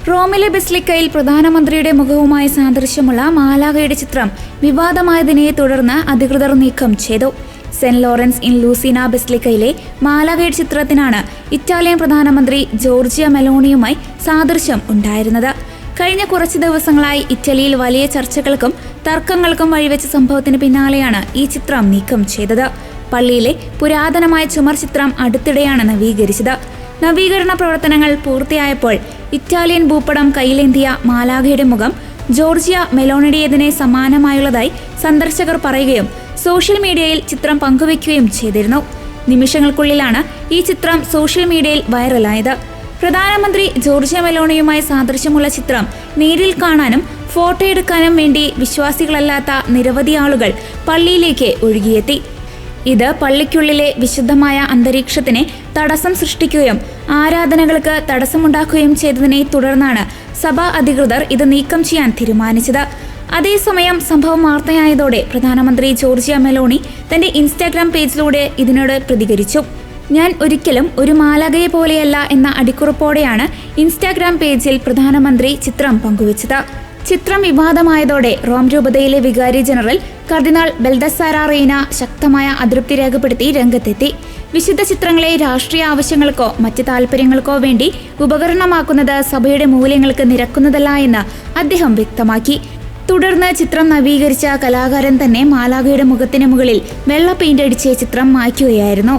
റോമിലെ ബസിലിക്കയിൽ പ്രധാനമന്ത്രിയുടെ മുഖവുമായി സാദൃശ്യമുള്ള മാലാഖയുടെ ചിത്രം വിവാദമായതിനെ തുടർന്ന് അധികൃതർ നീക്കം ചെയ്തു. Saint Lawrence in Lucina ബസിലിക്കയിലെ മാലാഖയുടെ ചിത്രത്തിനാണ് Italian പ്രധാനമന്ത്രി ജോർജിയ മെലോണിയുമായി സാദൃശ്യം ഉണ്ടായിരുന്നത്. കഴിഞ്ഞ കുറച്ച് ദിവസങ്ങളായി ഇറ്റലിയിൽ വലിയ ചർച്ചകൾക്കും തർക്കങ്ങൾക്കും വഴിവെച്ച സംഭവത്തിന് പിന്നാലെയാണ് ഈ ചിത്രം നീക്കം ചെയ്തത്. പള്ളിയിലെ പുരാതനമായ ചുമർ ചിത്രം അടുത്തിടെയാണ് നവീകരിച്ചത്. നവീകരണ പ്രവർത്തനങ്ങൾ പൂർത്തിയായപ്പോൾ ഇറ്റാലിയൻ ഭൂപടം കയ്യിലേന്തിയ മാലാഖയുടെ മുഖം ജോർജിയ മെലോണിയുടേതിനെ സമാനമായുള്ളതായി സന്ദർശകർ പറയുകയും സോഷ്യൽ മീഡിയയിൽ ചിത്രം പങ്കുവയ്ക്കുകയും ചെയ്തിരുന്നു. നിമിഷങ്ങൾക്കുള്ളിലാണ് ഈ ചിത്രം സോഷ്യൽ മീഡിയയിൽ വൈറലായത്. പ്രധാനമന്ത്രി ജോർജിയ മെലോണിയുമായി സാദൃശ്യമുള്ള ചിത്രം നേരിൽ കാണാനും ഫോട്ടോ എടുക്കാനും വേണ്ടി വിശ്വാസികളല്ലാത്ത നിരവധി ആളുകൾ പള്ളിയിലേക്ക് ഒഴുകിയെത്തി. ഇത് പള്ളിക്കുള്ളിലെ വിശുദ്ധമായ അന്തരീക്ഷത്തിന് തടസ്സം സൃഷ്ടിക്കുകയും ആരാധനകൾക്ക് തടസ്സമുണ്ടാക്കുകയും ചെയ്തതിനെ തുടർന്നാണ് സഭാ അധികൃതർ ഇത് നീക്കം ചെയ്യാൻ തീരുമാനിച്ചത്. അതേസമയം സംഭവം വാർത്തയായതോടെ പ്രധാനമന്ത്രി ജോർജിയ മെലോണി തന്റെ ഇൻസ്റ്റാഗ്രാം പേജിലൂടെ ഇതിനോട് പ്രതികരിച്ചു. ഞാൻ ഒരിക്കലും ഒരു മാലാഖയെ പോലെയല്ല എന്ന അടിക്കുറിപ്പോടെയാണ് ഇൻസ്റ്റാഗ്രാം പേജിൽ പ്രധാനമന്ത്രി ചിത്രം പങ്കുവച്ചത്. ചിത്രം വിവാദമായതോടെ റോം രൂപതയിലെ വികാരി ജനറൽ കർദിനാൾ ബെൽദസാര റീന ശക്തമായ അതൃപ്തി രേഖപ്പെടുത്തി രംഗത്തെത്തി. വിശുദ്ധ ചിത്രങ്ങളെ രാഷ്ട്രീയ ആവശ്യങ്ങൾക്കോ മറ്റ് താല്പര്യങ്ങൾക്കോ വേണ്ടി ഉപകരണമാക്കുന്നത് സഭയുടെ മൂല്യങ്ങൾക്ക് നിരക്കുന്നതല്ല എന്ന് അദ്ദേഹം വ്യക്തമാക്കി. തുടർന്ന് ചിത്രം നവീകരിച്ച കലാകാരൻ തന്നെ മാലാഖയുടെ മുഖത്തിന് മുകളിൽ വെള്ള പെയിന്റ് അടിച്ച് ചിത്രം മായ്ക്കുകയായിരുന്നു.